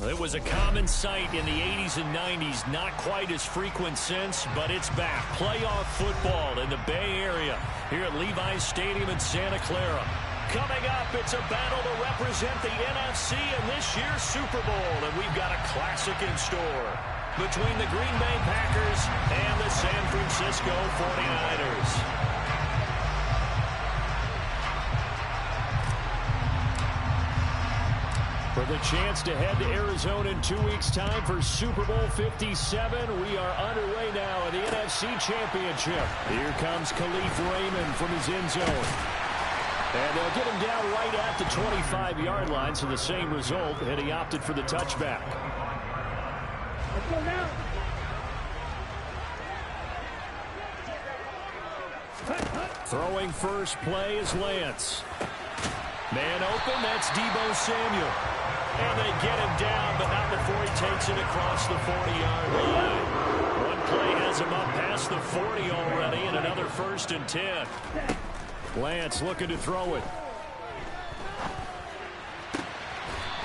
It was a common sight in the 80s and 90s, not quite as frequent since, but it's back. Playoff football in the Bay Area here at Levi's Stadium in Santa Clara. Coming up, it's a battle to represent the NFC in this year's Super Bowl, and we've got a classic in store between the Green Bay Packers and the San Francisco 49ers. For the chance to head to Arizona in 2 weeks' time for Super Bowl 57, we are underway now in the NFC Championship. Here comes Khalif Raymond from his end zone. And they'll get him down right at the 25-yard line, so the same result, and he opted for the touchback. Let's go now. Throwing first play is Lance. Man open, that's Deebo Samuel. And they get him down, but not before he takes it across the 40-yard line. One play has him up past the 40 already, and another 1st and 10. Lance looking to throw it.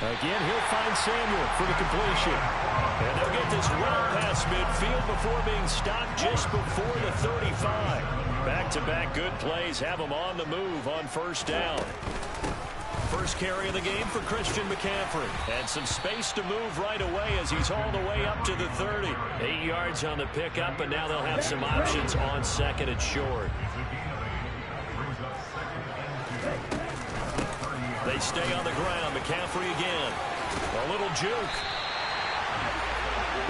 Again, he'll find Samuel for the completion. And they'll get this well past midfield before being stopped just before the 35. Back-to-back good plays have him on the move on 1st down. First carry of the game for Christian McCaffrey. And some space to move right away as he's all the way up to the 30. 8 yards on the pickup, and now they'll have some options on 2nd and short. They stay on the ground. McCaffrey again. A little juke.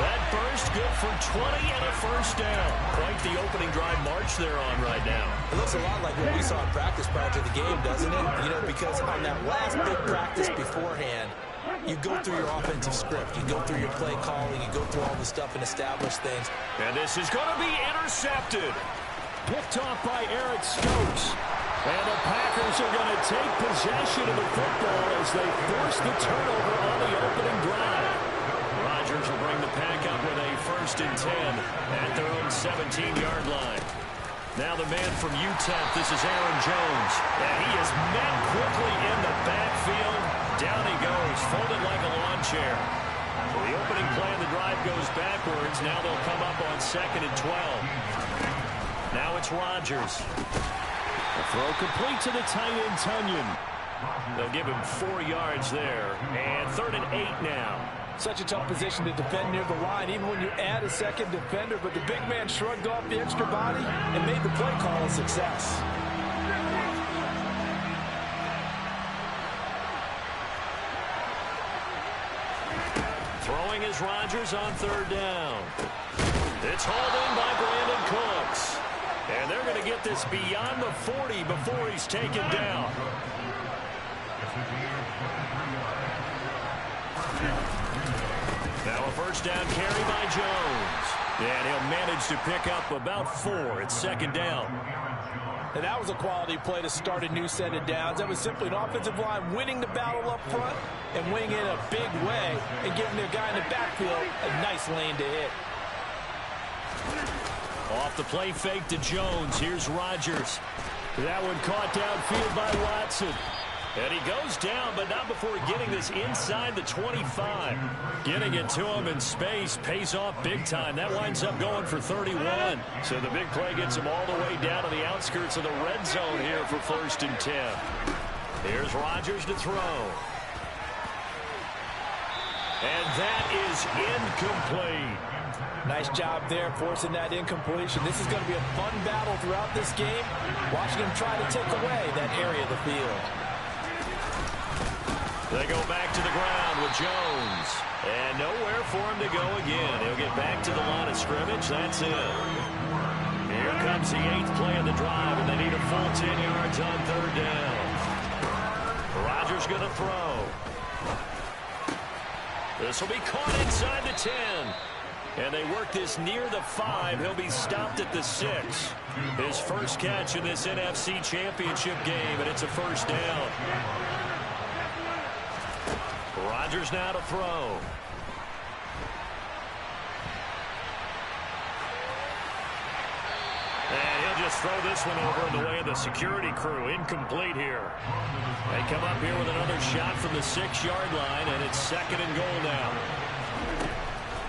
That burst good for 20 and a 1st down. Quite the opening drive march they're on right now. It looks a lot like what we saw in practice prior to the game, doesn't it? You know, because on that last big practice beforehand, you go through your offensive script. You go through your play calling. You go through all the stuff and establish things. And this is going to be intercepted. Picked off by Eric Stokes. And the Packers are going to take possession of the football as they force the turnover on the opening drive. Rodgers will bring the pack up with a 1st and 10 at their own 17-yard line. Now the man from UTEP, this is Aaron Jones. And he is met quickly in the backfield. Down he goes, folded like a lawn chair. The opening play of the drive goes backwards. Now they'll come up on 2nd and 12. Now it's Rodgers. The throw complete to the tight end, Tunyon. They'll give him 4 yards there. And 3rd and 8 now. Such a tough position to defend near the line, even when you add a second defender. But the big man shrugged off the extra body and made the play call a success. Throwing is Rodgers on 3rd down. It's hauled in by Brandon Cooks. And they're going to get this beyond the 40 before he's taken down. Now a 1st down carry by Jones. And he'll manage to pick up about 4 at 2nd down. And that was a quality play to start a new set of downs. That was simply an offensive line winning the battle up front and winning it in a big way and giving their guy in the backfield a nice lane to hit. Off the play fake to Jones. Here's Rodgers. That one caught downfield by Watson. And he goes down, but not before getting this inside the 25. Getting it to him in space pays off big time. That winds up going for 31. So the big play gets him all the way down to the outskirts of the red zone here for 1st and 10. Here's Rodgers to throw. And that is incomplete. Nice job there forcing that incompletion. This is going to be a fun battle throughout this game. Watching him try to take away that area of the field. They go back to the ground with Jones. And nowhere for him to go again. He'll get back to the line of scrimmage. That's it. Here comes the 8th play of the drive, and they need a full 10 yards on 3rd down. Rodgers going to throw. This will be caught inside the 10. And they work this near the 5. He'll be stopped at the 6. His first catch in this NFC Championship game, and it's a 1st down. Rodgers now to throw. And he'll must throw this one over in the way of the security crew. Incomplete here. They come up here with another shot from the 6-yard line, and it's 2nd and goal now.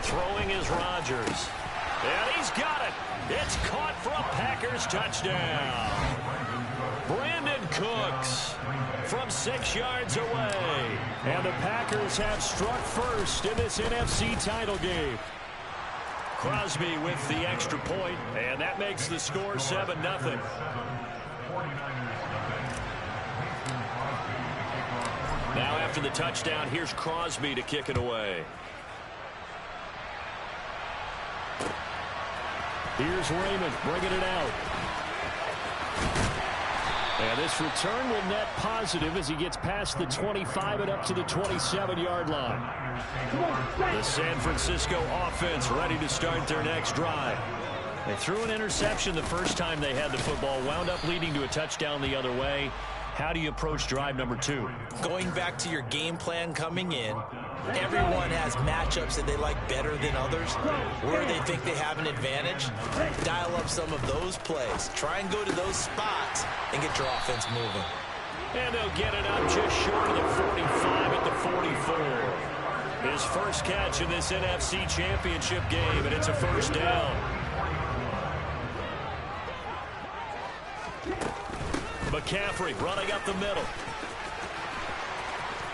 Throwing is Rodgers. And he's got it. It's caught for a Packers touchdown. Brandon Cooks from 6 yards away. And the Packers have struck first in this NFC title game. Crosby with the extra point, and that makes the score 7-0. Now after the touchdown, here's Crosby to kick it away. Here's Raymond bringing it out. And this return will net positive as he gets past the 25 and up to the 27-yard line. The San Francisco offense ready to start their next drive. They threw an interception the first time they had the football, wound up leading to a touchdown the other way. How do you approach drive number 2? Going back to your game plan coming in, everyone has matchups that they like better than others, where they think they have an advantage. Dial up some of those plays. Try and go to those spots and get your offense moving. And they'll get it up just short of the 45 at the 44. His first catch in this NFC Championship game, and it's a first down. McCaffrey running up the middle.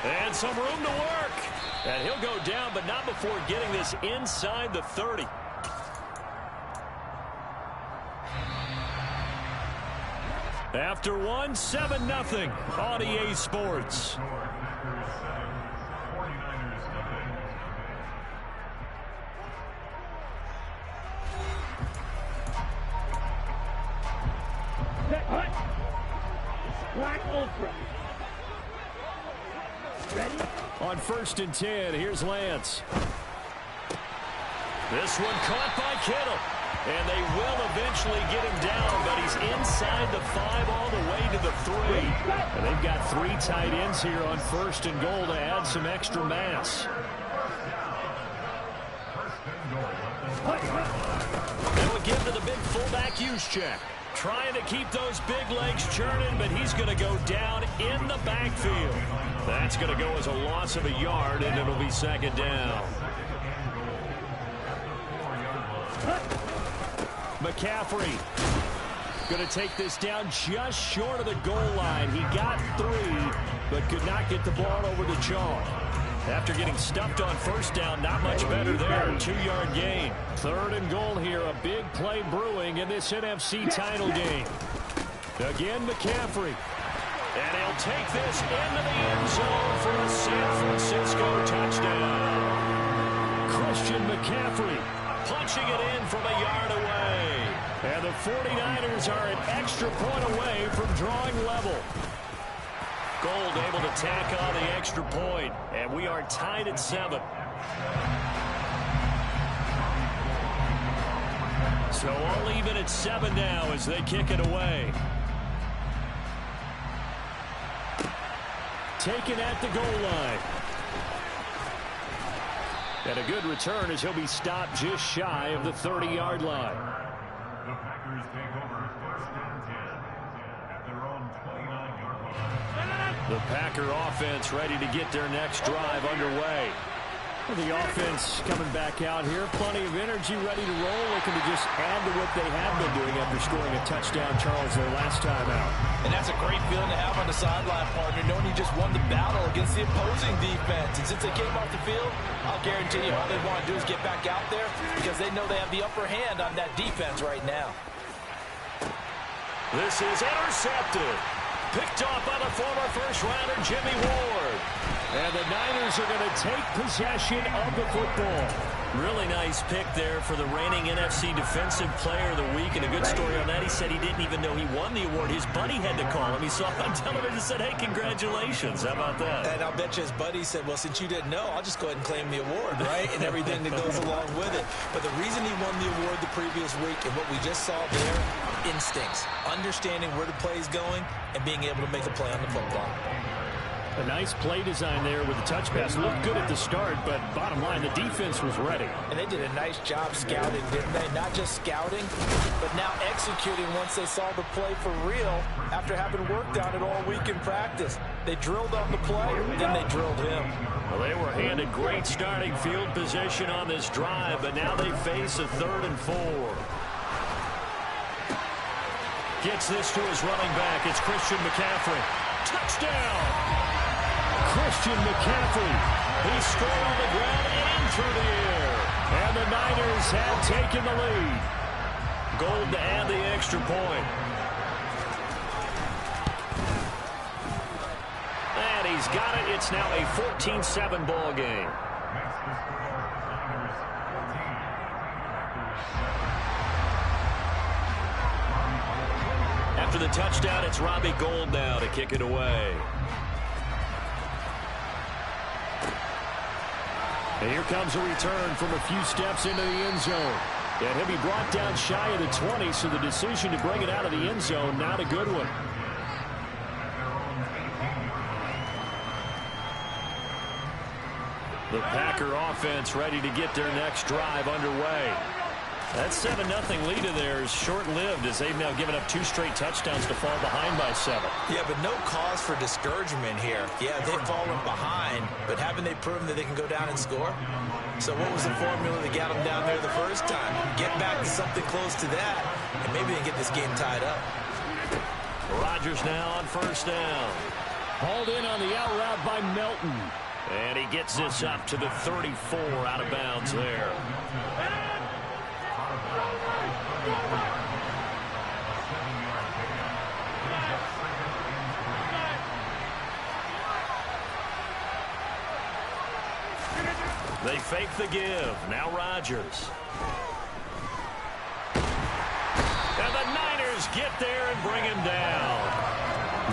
And some room to work. And he'll go down, but not before getting this inside the 30. After one, 7-0 on EA Sports. Black Ultra. Ready? On 1st and 10, here's Lance. This one caught by Kittle. And they will eventually get him down, but he's inside the 5 all the way to the 3. And they've got 3 tight ends here on 1st and goal to add some extra mass. They will give to the big fullback Juszczyk. Trying to keep those big legs churning, but he's going to go down in the backfield. That's going to go as a loss of a yard, and it'll be 2nd down. McCaffrey going to take this down just short of the goal line. He got 3, but could not get the ball over to Chalk. After getting stuffed on 1st down, not much better there. 2-yard gain. 3rd and goal here. A big play brewing in this NFC title game. Again, McCaffrey. And he'll take this into the end zone for a San Francisco touchdown. Christian McCaffrey punching it in from a yard away. And the 49ers are an extra point away from drawing level. Gold able to tack on the extra point, and we are tied at 7. So all even at 7 now as they kick it away. Taken at the goal line. And a good return as he'll be stopped just shy of the 30-yard line. The Packers take over 1st and 10 at their own 29-yard line. The Packer offense ready to get their next drive underway. The offense coming back out here. Plenty of energy, ready to roll. Looking to just add to what they have been doing after scoring a touchdown, Charles, their last time out. And that's a great feeling to have on the sideline, partner, knowing you just won the battle against the opposing defense. And since they came off the field, I'll guarantee you all they want to do is get back out there because they know they have the upper hand on that defense right now. This is intercepted. Picked off by the former first-rounder Jimmy Ward. And the Niners are going to take possession of the football. Really nice pick there for the reigning NFC Defensive Player of the Week. And a good story on that, he said he didn't even know he won the award. His buddy had to call him. He saw it on television and said, hey, congratulations. How about that? And I'll bet you his buddy said, well, since you didn't know, I'll just go ahead and claim the award, right? And everything that goes along with it. But the reason he won the award the previous week and what we just saw there, instincts, understanding where the play is going and being able to make a play on the football. A nice play design there with the touch pass. Looked good at the start, but bottom line, the defense was ready. And they did a nice job scouting, didn't they? Not just scouting, but now executing once they saw the play for real after having worked on it all week in practice. They drilled on the play, then they drilled him. Well, they were handed great starting field position on this drive, but now they face a 3rd and 4. Gets this to his running back. It's Christian McCaffrey. Touchdown! Christian McCaffrey. He scored on the ground and through the air. And the Niners have taken the lead. Gold to add the extra point. And he's got it. It's now a 14-7 ball game. Makes the score Niners 14. After the touchdown, it's Robbie Gould now to kick it away. And here comes a return from a few steps into the end zone. And he'll be brought down shy of the 20, so the decision to bring it out of the end zone, not a good one. The Packer offense ready to get their next drive underway. That 7-0 lead of theirs short-lived as they've now given up 2 straight touchdowns to fall behind by 7. Yeah, but no cause for discouragement here. Yeah, they've fallen behind, but haven't they proven that they can go down and score? So what was the formula that got them down there the first time? Get back to something close to that, and maybe they can get this game tied up. Rodgers now on 1st down. Hauled in on the out route by Melton. And he gets this up to the 34 out of bounds there. They fake the give. Now Rodgers. And the Niners get there and bring him down.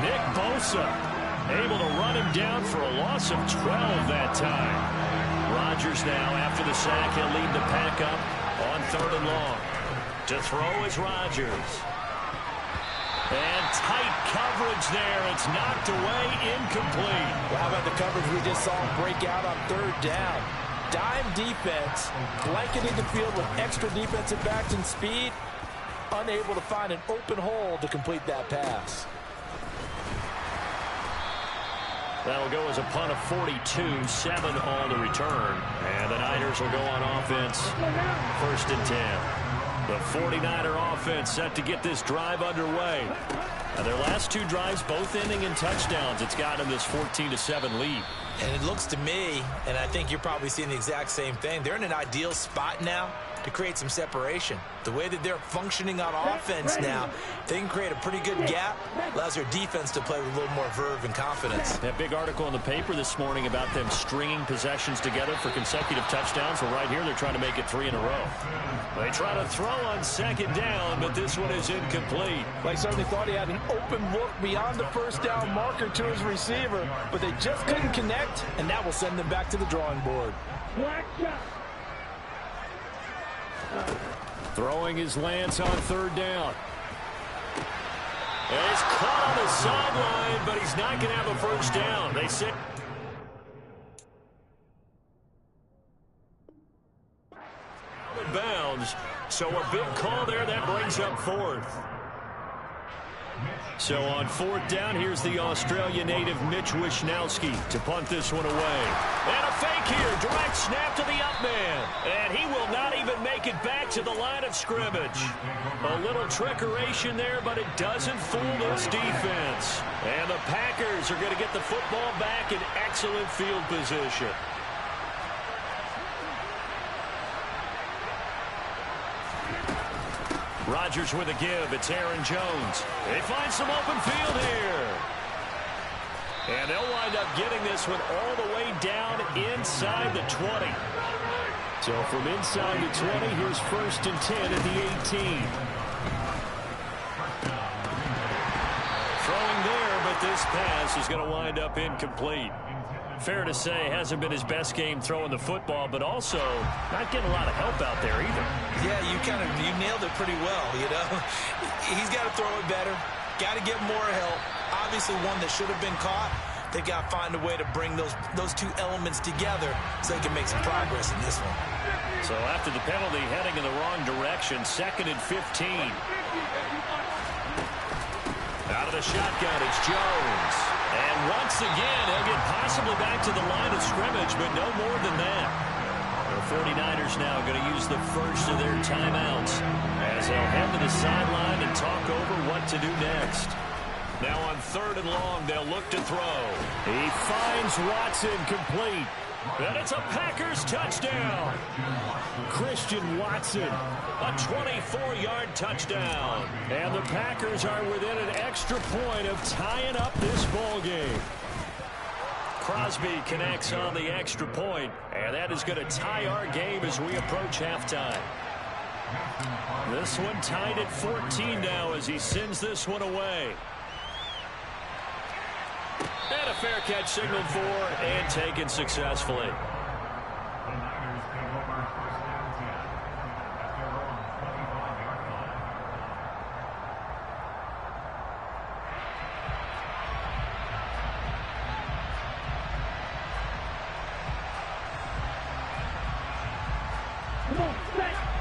Nick Bosa able to run him down for a loss of 12 that time. Rodgers now, after the sack, he'll lead the pack up on 3rd and long. To throw is Rodgers. And tight coverage there. It's knocked away, incomplete. Well, how about the coverage we just saw him break out on 3rd down? Dime defense, blanketing the field with extra defensive backs and speed, unable to find an open hole to complete that pass. That'll go as a punt of 42, 7 on the return. And the Niners will go on offense, 1st and 10. The 49er offense set to get this drive underway. Now their last 2 drives, both ending in touchdowns. It's got them this 14-7 lead. And it looks to me, and I think you're probably seeing the exact same thing, they're in an ideal spot now to create some separation. The way that they're functioning on offense now, they can create a pretty good gap, allows their defense to play with a little more verve and confidence. That big article in the paper this morning about them stringing possessions together for consecutive touchdowns. Well, right here, they're trying to make it 3 in a row. They try to throw on 2nd down, but this one is incomplete. They certainly thought he had an open look beyond the 1st down marker to his receiver, but they just couldn't connect, and that will send them back to the drawing board. Throwing his Lance on 3rd down. And he's caught on the sideline, but he's not going to have a 1st down. They say out of bounds, so a big call there that brings up 4th. So on 4th down, here's the Australia native Mitch Wishnowsky to punt this one away. And a fake here, direct snap to the up man. And he will not even make it back to the line of scrimmage. A little trickeration there, but it doesn't fool this defense. And the Packers are going to get the football back in excellent field position. Rodgers with a give. It's Aaron Jones. They find some open field here. And they'll wind up getting this one all the way down inside the 20. So from inside the 20, here's 1st and 10 at the 18. Throwing there, but this pass is going to wind up incomplete. Fair to say, hasn't been his best game throwing the football, but also not getting a lot of help out there either. Yeah, you nailed it pretty well, you know. He's got to throw it better, got to get more help. Obviously one that should have been caught, They've got to find a way to bring those two elements together so they can make some progress in this one. So after the penalty, heading in the wrong direction, 2nd and 15. Out of the shotgun, it's Jones. And once again, he'll get possibly back to the line of scrimmage, but no more than that. The 49ers now going to use the first of their timeouts as they'll head to the sideline and talk over what to do next. Now on 3rd and long, they'll look to throw. He finds Watson complete. And it's a Packers touchdown. Christian Watson, a 24-yard touchdown. And the Packers are within an extra point of tying up this ball game. Crosby connects on the extra point, and that is going to tie our game as we approach halftime. This one tied at 14 now as he sends this one away. And a fair catch signaled for and taken successfully. The Niners take over 1st and 10 at their own 25-yard line.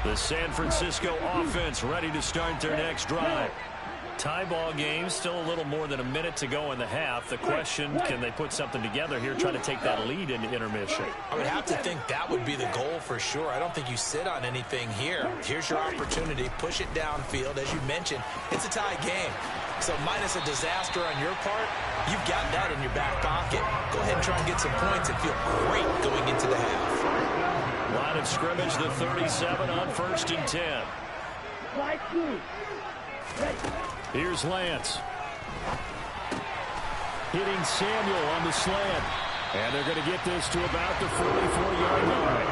The San Francisco offense ready to start their next drive. Tie ball game, still a little more than a minute to go in the half. The question, can they put something together here, try to take that lead into intermission? I would have to think that would be the goal for sure. I don't think you sit on anything here. Here's your opportunity. Push it downfield. As you mentioned, it's a tie game. So minus a disaster on your part, you've got that in your back pocket. Go ahead and try and get some points and feel great going into the half. Line of scrimmage, the 37 on 1st and 10. Here's Lance. Hitting Samuel on the slant. And they're going to get this to about the 44-yard line.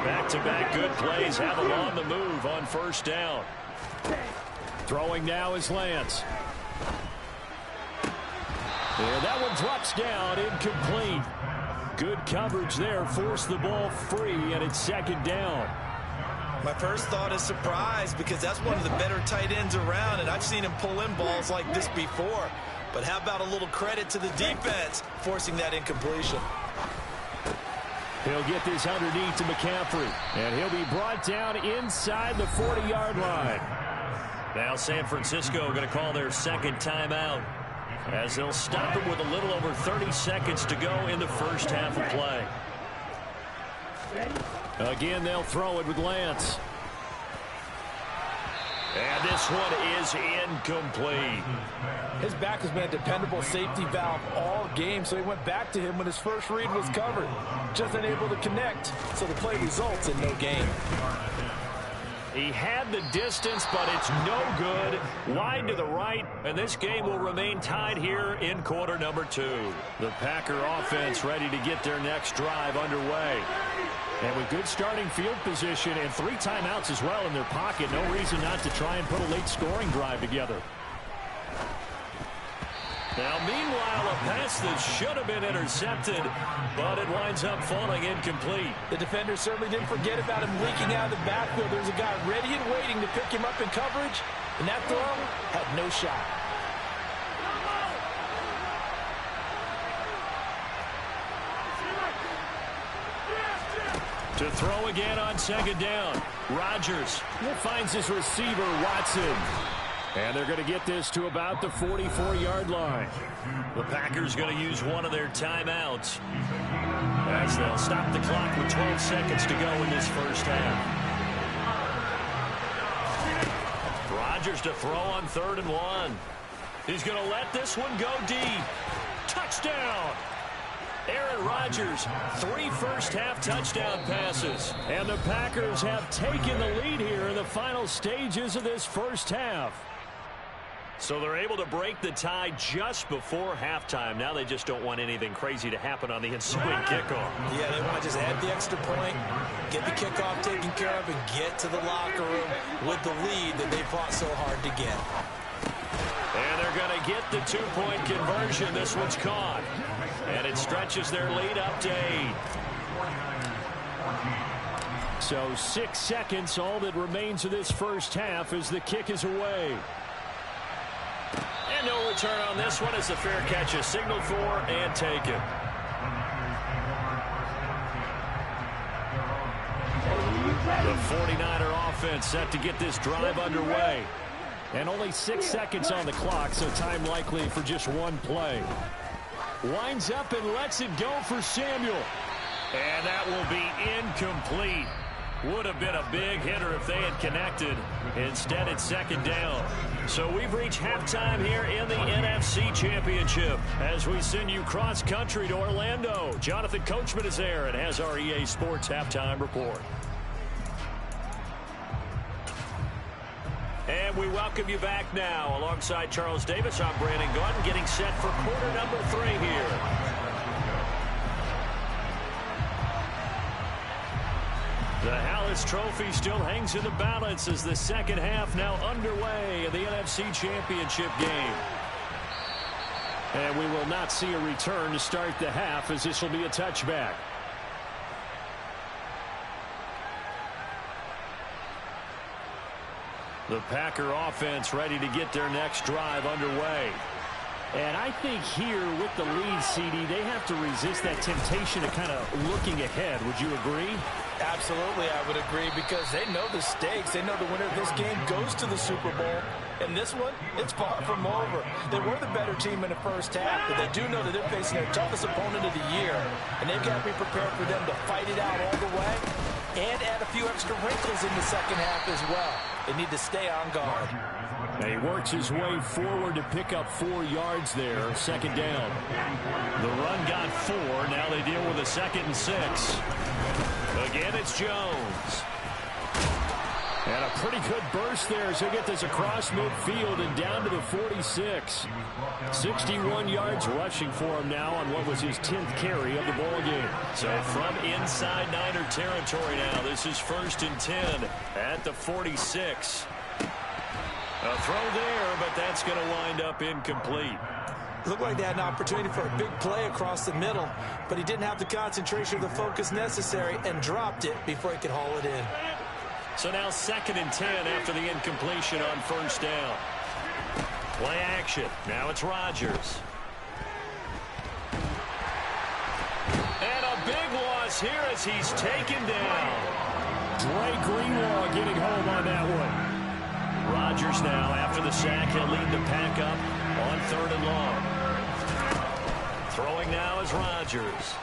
Back-to-back good plays have them on the move on 1st down. Throwing now is Lance. And that one drops down, incomplete. Good coverage there, forced the ball free, and it's 2nd down. My first thought is surprise because that's one of the better tight ends around, and I've seen him pull in balls like this before. But how about a little credit to the defense forcing that incompletion? He'll get this underneath to McCaffrey, and he'll be brought down inside the 40-yard line. Now San Francisco going to call their 2nd timeout as they'll stop it with a little over 30 seconds to go in the first half of play. Again, they'll throw it with Lance. And this one is incomplete. His back has been a dependable safety valve all game, so he went back to him when his first read was covered. Just unable to connect, so the play results in no gain. He had the distance, but it's no good. Wide to the right, and this game will remain tied here in quarter number 2. The Packer offense ready to get their next drive underway. And with good starting field position and 3 timeouts as well in their pocket, no reason not to try and put a late scoring drive together. Now, meanwhile, a pass that should have been intercepted, but it winds up falling incomplete. The defender certainly didn't forget about him leaking out of the backfield. There's a guy ready and waiting to pick him up in coverage, and that throw had no shot. To throw again on 2nd down. Rodgers finds his receiver, Watson. And they're going to get this to about the 44-yard line. The Packers going to use one of their timeouts as they'll stop the clock with 12 seconds to go in this first half. Rodgers to throw on 3rd and 1. He's going to let this one go deep. Touchdown! Aaron Rodgers, 3 first-half touchdown passes. And the Packers have taken the lead here in the final stages of this first half. So they're able to break the tie just before halftime. Now they just don't want anything crazy to happen on the ensuing kickoff. Yeah, they want to just add the extra point, get the kickoff taken care of, and get to the locker room with the lead that they fought so hard to get. And they're going to get the 2-point conversion. This one's caught. And it stretches their lead up to 8. So 6 seconds, all that remains of this first half as the kick is away. And no return on this one as the fair catch is signaled for and taken. The 49er offense set to get this drive underway. And only 6 seconds on the clock, so time likely for just one play. Winds up and lets it go for Samuel. And that will be incomplete. Would have been a big hitter if they had connected. Instead, it's second down. So we've reached halftime here in the NFC Championship as we send you cross-country to Orlando. Jonathan Coachman is there and has our EA Sports halftime report. And we welcome you back now. Alongside Charles Davis, I'm Brandon Gunn, getting set for quarter number 3 here. The Hallis Trophy still hangs in the balance as the second half now underway in the NFC Championship game. And we will not see a return to start the half as this will be a touchback. The Packer offense ready to get their next drive underway. And I think here with the lead, CD, they have to resist that temptation of kind of looking ahead. Would you agree? Absolutely, I would agree, because they know the stakes. They know the winner of this game goes to the Super Bowl. And this one, it's far from over. They were the better team in the first half, but they do know that they're facing their toughest opponent of the year. And they've got to be prepared for them to fight it out all the way and add a few extra wrinkles in the second half as well. They need to stay on guard. And he works his way forward to pick up 4 yards there, second down. The run got 4. Now they deal with a 2nd and 6. Again, it's Jones. And a pretty good burst there as he'll get this across midfield and down to the 46. 61 yards rushing for him now on what was his 10th carry of the ball game. So from inside Niner territory now, this is 1st and 10 at the 46. A throw there, but that's going to wind up incomplete. Looked like they had an opportunity for a big play across the middle, but he didn't have the concentration or the focus necessary and dropped it before he could haul it in. So now 2nd and 10 after the incompletion on 1st down. Play action. Now it's Rodgers. And a big loss here as he's taken down. Dre Greenlaw getting home on that one. Rodgers now, after the sack, he'll lead the pack up on 3rd and long. Throwing now is Rodgers.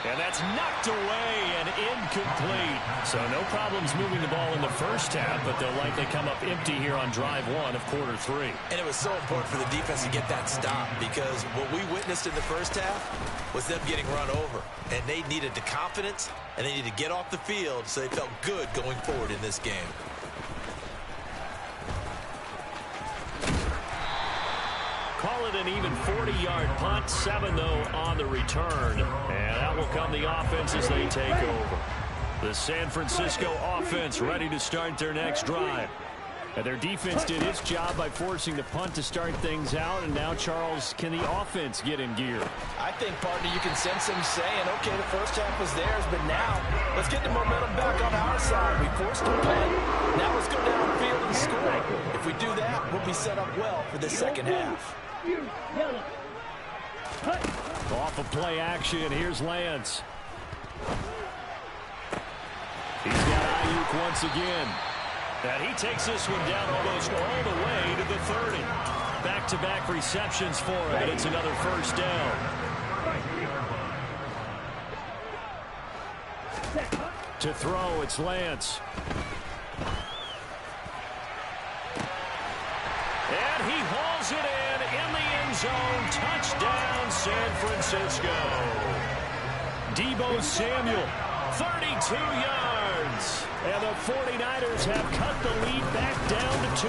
And that's knocked away and incomplete. So no problems moving the ball in the first half, but they'll likely come up empty here on drive 1 of quarter 3. And it was so important for the defense to get that stop, because what we witnessed in the first half was them getting run over. And they needed the confidence, and they needed to get off the field so they felt good going forward in this game. Call it an even 40-yard punt, 7 though on the return. And out will come the offense as they take over. The San Francisco offense ready to start their next drive. And their defense did its job by forcing the punt to start things out. And now, Charles, can the offense get in gear? I think, partner, you can sense them saying, okay, the first half was theirs, but now let's get the momentum back on our side. We forced the punt. Now let's go downfield and score. If we do that, we'll be set up well for the second half. Off of play action, here's Lance. He's got Ayuk once again. And he takes this one down almost all the way to the 30. Back-to-back receptions for him, and it's another first down. To throw, it's Lance. And he hauls it in the end zone. Touchdown, San Francisco. Deebo Samuel, 32 yards. And the 49ers have cut the lead back down to 2.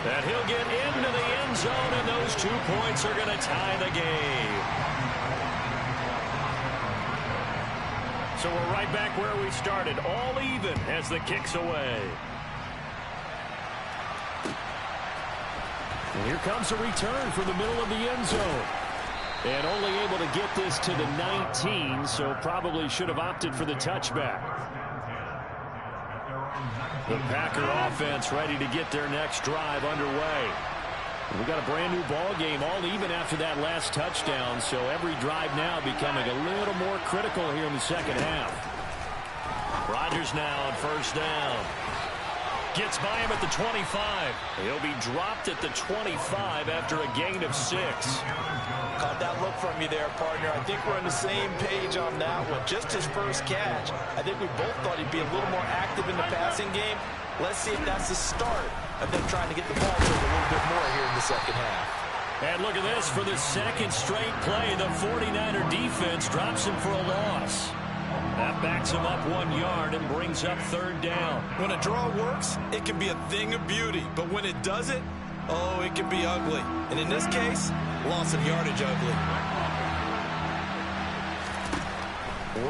And he'll get into the end zone, and those 2 points are going to tie the game. So we're right back where we started, all even as the kick's away. And here comes a return from the middle of the end zone. And only able to get this to the 19, so probably should have opted for the touchback. The Packer offense ready to get their next drive underway. We got a brand new ball game, all even after that last touchdown, so every drive now becoming a little more critical here in the second half. Rodgers now on first down. Gets by him at the 25. He'll be dropped at the 25 after a gain of 6. Caught that look from you there, partner. I think we're on the same page on that one. Just his first catch. I think we both thought he'd be a little more active in the passing game. Let's see if that's the start of them trying to get the ball to him a little bit more here in the second half. And look at this. For the second straight play, the 49er defense drops him for a loss. That backs him up 1 yard and brings up third down. When a draw works, it can be a thing of beauty. But when it doesn't, oh, it can be ugly. And in this case, loss of yardage ugly.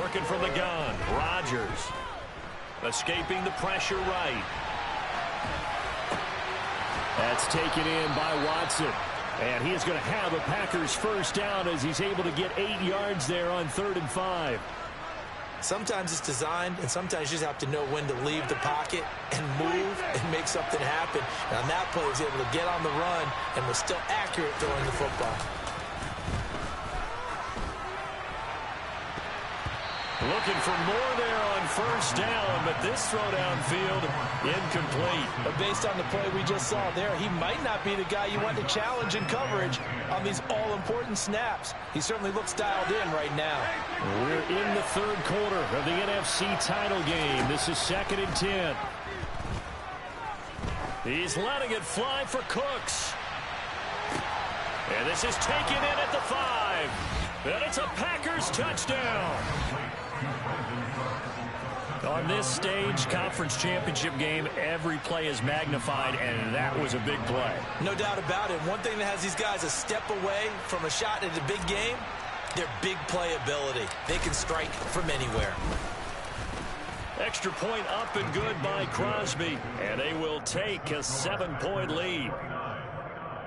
Working from the gun, Rodgers. Escaping the pressure right. That's taken in by Watson. And he is going to have a Packers first down as he's able to get 8 yards there on 3rd and 5. Sometimes it's designed, and sometimes you just have to know when to leave the pocket and move and make something happen. And on that play, he was able to get on the run and was still accurate throwing the football. Looking for more there on first down, but this throw downfield incomplete. But based on the play we just saw there, he might not be the guy you want to challenge in coverage on these all-important snaps. He certainly looks dialed in right now. We're in the third quarter of the NFC title game. This is 2nd and 10. He's letting it fly for Cooks. And this is taken in at the 5. And it's a Packers touchdown. On this stage, conference championship game, every play is magnified, and that was a big play. No doubt about it. One thing that has these guys a step away from a shot at a big game, their big play ability. They can strike from anywhere. Extra point up and good by Crosby, and they will take a 7-point lead.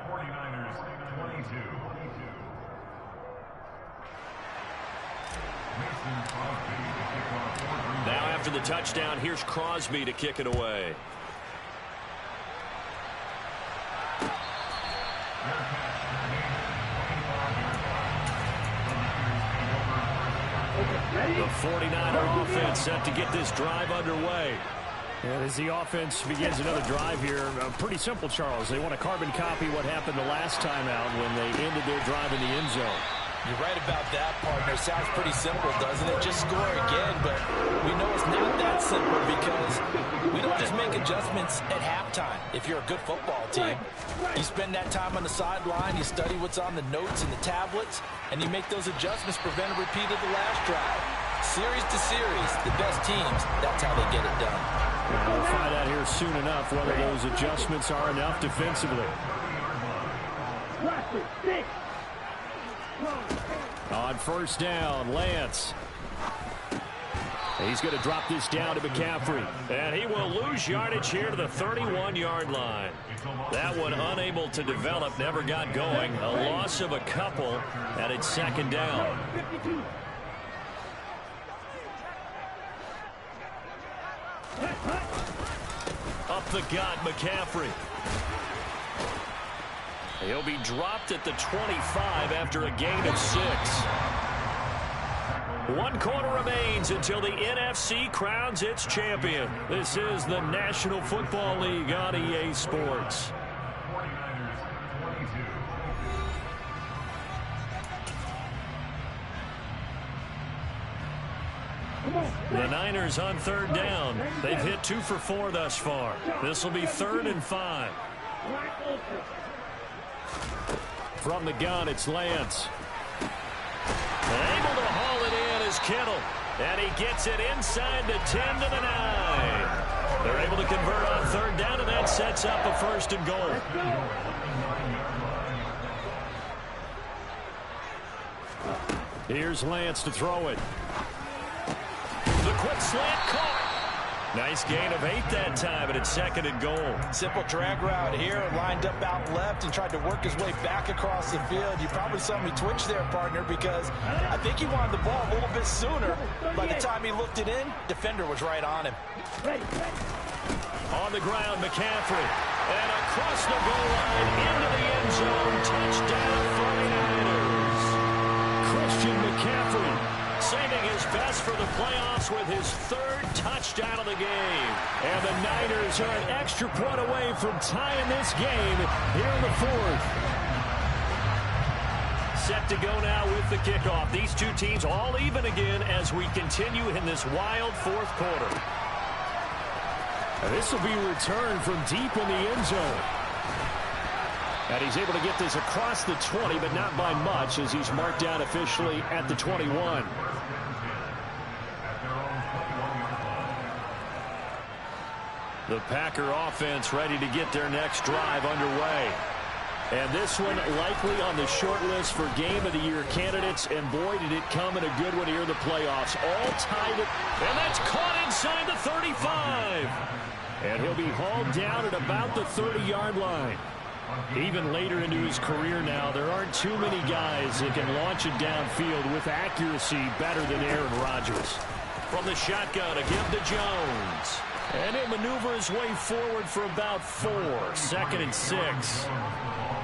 49ers 22. Mason Crosby to kick off for Green Bay. Now after the touchdown, here's Crosby to kick it away. The 49er offense set to get this drive underway. And as the offense begins another drive here, pretty simple, Charles. They want to carbon copy what happened the last time out when they ended their drive in the end zone. You're right about that, partner. Sounds pretty simple, doesn't it? Just score again, but we know it's not that simple because we don't just make adjustments at halftime. If you're a good football team, you spend that time on the sideline, you study what's on the notes and the tablets, and you make those adjustments, prevent a repeat of the last drive. Series to series, the best teams, that's how they get it done. We'll find out here soon enough whether those adjustments are enough defensively. On first down, Lance. He's going to drop this down to McCaffrey. And he will lose yardage here to the 31-yard line. That one unable to develop, never got going. A loss of a couple, and it's 2nd down. Up the gut, McCaffrey. He'll be dropped at the 25 after a gain of 6. 1 quarter remains until the NFC crowns its champion. This is the National Football League on EA Sports. 49ers 22. The Niners on 3rd down. They've hit 2 for 4 thus far. This will be 3rd and 5. From the gun, it's Lance. Able to haul it in is Kittle. And he gets it inside the 10 to the 9. They're able to convert on 3rd down, and that sets up a 1st and goal. Here's Lance to throw it. The quick slant caught. Nice gain of 8 that time, and it's 2nd and goal. Simple drag route here, lined up out left and tried to work his way back across the field. You probably saw me twitch there, partner, because I think he wanted the ball a little bit sooner. By the time he looked it in, defender was right on him. On the ground, McCaffrey. And across the goal line into the end zone. Touchdown 49ers. Christian McCaffrey saving his best for the playoffs with his third touchdown of the game. And the Niners are an extra point away from tying this game here in the fourth. Set to go now with the kickoff. These two teams all even again as we continue in this wild fourth quarter. And this will be returned from deep in the end zone. And he's able to get this across the 20, but not by much as he's marked down officially at the 21. The Packer offense ready to get their next drive underway. And this one likely on the short list for Game of the Year candidates. And boy, did it come in a good one here in the playoffs. All tied. And that's caught inside the 35. And he'll be hauled down at about the 30-yard line. Even later into his career now, there aren't too many guys that can launch it downfield with accuracy better than Aaron Rodgers. From the shotgun to give to Jones. And he'll maneuver his way forward for about 4. 2nd and 6.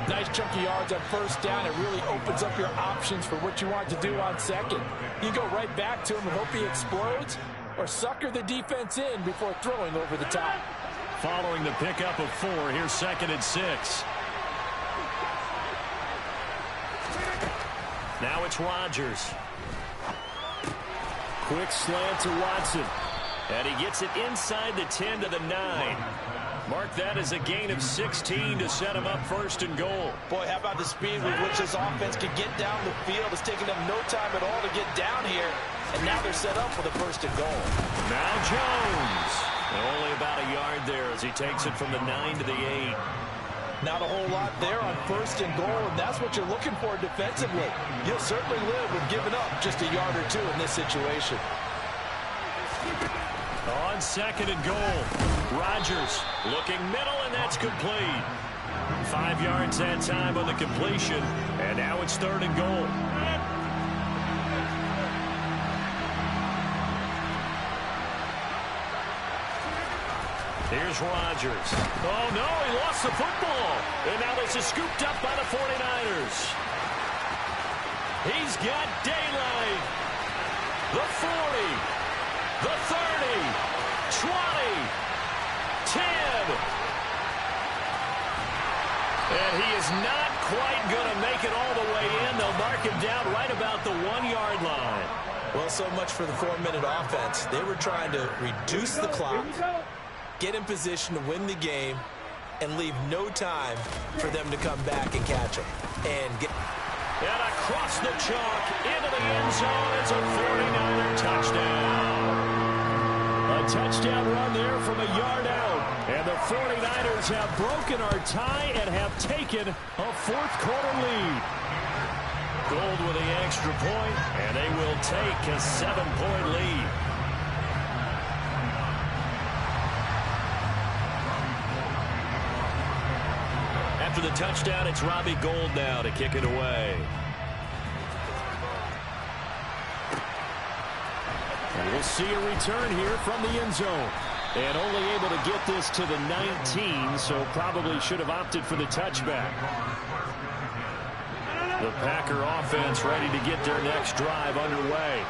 Nice chunky yards on first down. It really opens up your options for what you want to do on second. You go right back to him and hope he explodes, or sucker the defense in before throwing over the top. Following the pickup of 4, here's 2nd and 6. Now it's Rodgers. Quick slant to Watson. And he gets it inside the 10 to the 9. Mark that as a gain of 16 to set him up 1st and goal. Boy, how about the speed with which this offense can get down the field? It's taken them no time at all to get down here. And now they're set up for the 1st and goal. Now Jones. Only about a yard there as he takes it from the 9 to the 8. Not a whole lot there on 1st and goal, and that's what you're looking for defensively. You'll certainly live with giving up just a yard or 2 in this situation. On 2nd and goal, Rodgers looking middle, and that's complete. 5 yards that time on the completion, and now it's 3rd and goal. Here's Rodgers. Oh, no, he lost the football. And now this is scooped up by the 49ers. He's got daylight. The 40, the 30, 20, 10. And he is not quite going to make it all the way in. They'll mark him down right about the 1-yard line. Well, so much for the 4-minute offense. They were trying to reduce the clock, get in position to win the game, and leave no time for them to come back and catch him. And across the chalk into the end zone. It's a 49er touchdown. A touchdown run there from a yard out. And the 49ers have broken our tie and have taken a 4th quarter lead. Gold with the extra point, and they will take a 7-point lead. After the touchdown, it's Robbie Gould now to kick it away. And we'll see a return here from the end zone. And only able to get this to the 19, so probably should have opted for the touchback. The Packer offense ready to get their next drive underway.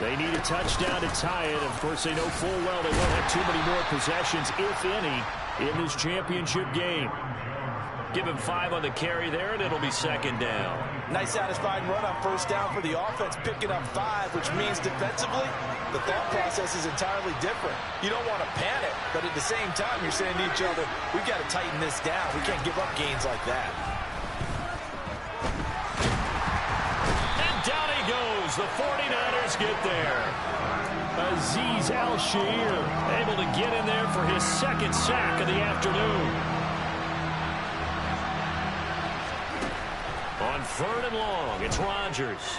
They need a touchdown to tie it. Of course, they know full well they won't have too many more possessions, if any, in this championship game. Give him 5 on the carry there, and it'll be 2nd down. Nice satisfying run on 1st down for the offense, picking up 5, which means defensively, the thought process is entirely different. You don't want to panic, but at the same time, you're saying to each other, we've got to tighten this down. We can't give up gains like that. And down he goes. The 49ers get there. Azeez Al-Shaair able to get in there for his 2nd sack of the afternoon. On 3rd and long, it's Rodgers.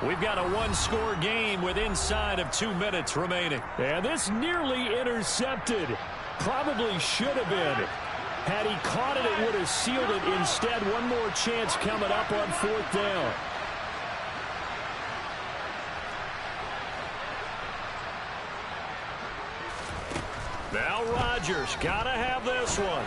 We've got a 1-score game with inside of 2 minutes remaining. And this nearly intercepted. Probably should have been. Had he caught it, it would have sealed it. Instead, one more chance coming up on 4th down. Now Rodgers. Rodgers. Gotta have this one.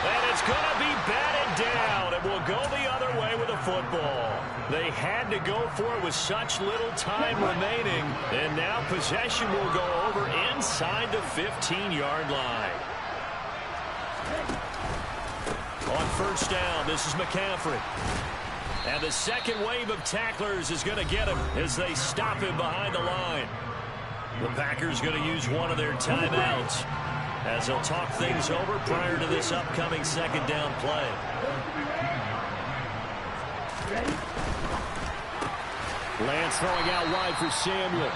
And it's going to be batted down. It will go the other way with the football. They had to go for it with such little time remaining. And now possession will go over inside the 15-yard line. On first down, this is McCaffrey. And the second wave of tacklers is going to get him as they stop him behind the line. The Packers going to use one of their timeouts as they'll talk things over prior to this upcoming second down play. Lance throwing out wide for Samuel.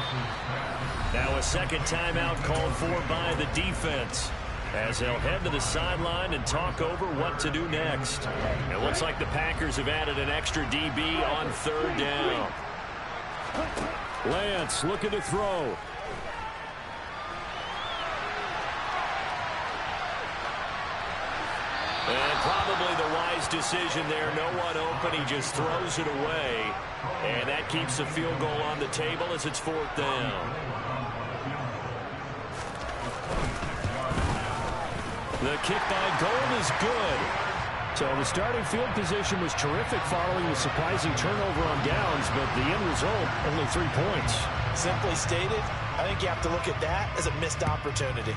Now a second timeout called for by the defense as they'll head to the sideline and talk over what to do next. It looks like the Packers have added an extra DB on third down. Lance looking to throw. And probably the wise decision there. No one open. He just throws it away. And that keeps the field goal on the table as it's fourth down. The kick by Gold is good. So the starting field position was terrific following the surprising turnover on downs, but the end result, only 3 points. Simply stated, I think you have to look at that as a missed opportunity.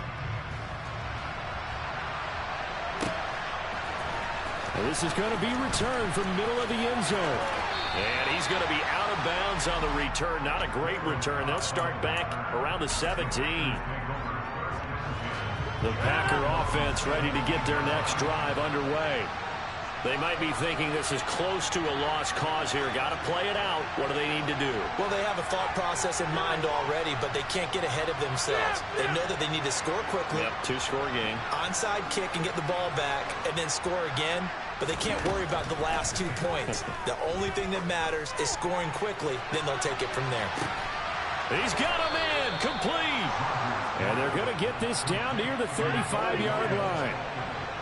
This is going to be returned from middle of the end zone. And he's going to be out of bounds on the return. Not a great return. They'll start back around the 17. The Packer offense ready to get their next drive underway. They might be thinking this is close to a lost cause here. Got to play it out. What do they need to do? Well, they have a thought process in mind already, but they can't get ahead of themselves. They know that they need to score quickly. Yep, two-score game. Onside kick and get the ball back and then score again, but they can't worry about the last 2 points. The only thing that matters is scoring quickly, then they'll take it from there. He's got him in, complete. And they're going to get this down near the 35-yard line.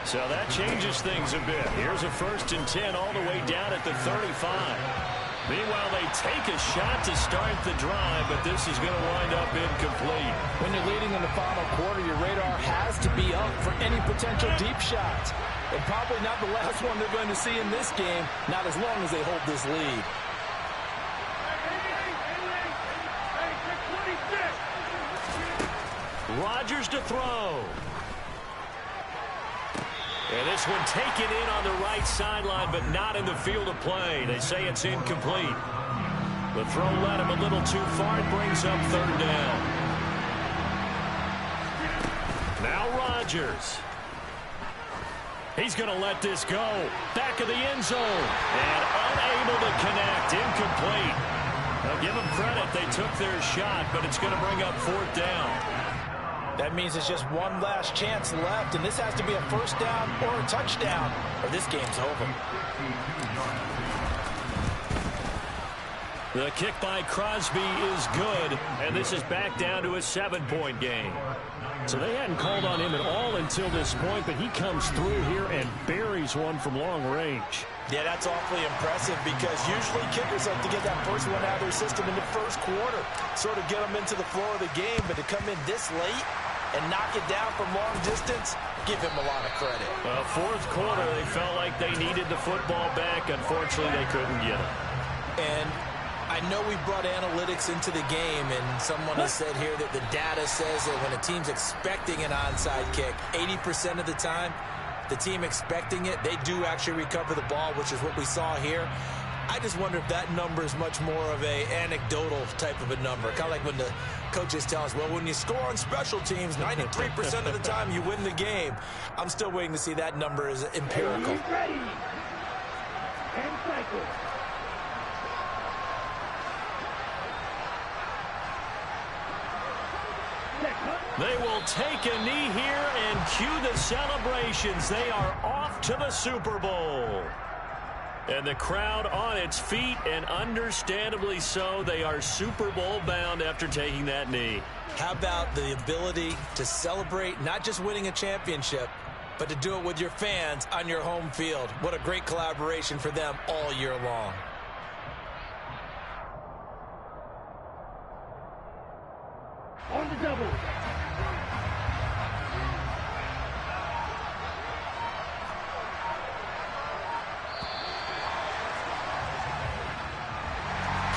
So that changes things a bit. Here's a 1st and 10 all the way down at the 35. Meanwhile, they take a shot to start the drive, but this is going to wind up incomplete. When you're leading in the final quarter, your radar has to be up for any potential deep shots. And probably not the last one they're going to see in this game, not as long as they hold this lead. Rodgers to throw. And this one taken in on the right sideline, but not in the field of play. They say it's incomplete. The throw led him a little too far. It brings up third down. Now Rodgers. He's going to let this go. Back of the end zone. And unable to connect. Incomplete. Now give them credit. They took their shot, but it's going to bring up fourth down. That means it's just one last chance left, and this has to be a first down or a touchdown, or this game's over. The kick by Crosby is good, and this is back down to a 7-point game. So they hadn't called on him at all until this point, but he comes through here and buries one from long range. Yeah, that's awfully impressive because usually kickers like to get that first one out of their system in the first quarter, sort of get them into the flow of the game, but to come in this late and knock it down from long distance, give him a lot of credit. Fourth quarter, they felt like they needed the football back. Unfortunately, they couldn't get it. And I know we brought analytics into the game, and someone has said here that the data says that when a team's expecting an onside kick, 80% of the time, the team expecting it, they do actually recover the ball, which is what we saw here. I just wonder if that number is much more of a anecdotal type of a number. Kind of like when the coaches tell us, well, when you score on special teams, 93% of the time you win the game. I'm still waiting to see that number as empirical. Ready. And cycle. They will take a knee here and cue the celebrations. They are off to the Super Bowl. And the crowd on its feet, and understandably so. They are Super Bowl bound after taking that knee. How about the ability to celebrate not just winning a championship, but to do it with your fans on your home field? What a great collaboration for them all year long. On the double.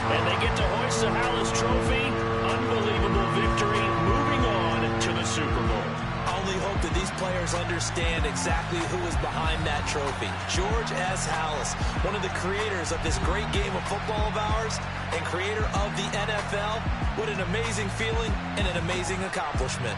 And they get to hoist the Halas Trophy. Unbelievable victory. Moving on to the Super Bowl. Only hope that these players understand exactly who is behind that trophy. George S. Halas, one of the creators of this great game of football of ours and creator of the NFL. What an amazing feeling and an amazing accomplishment.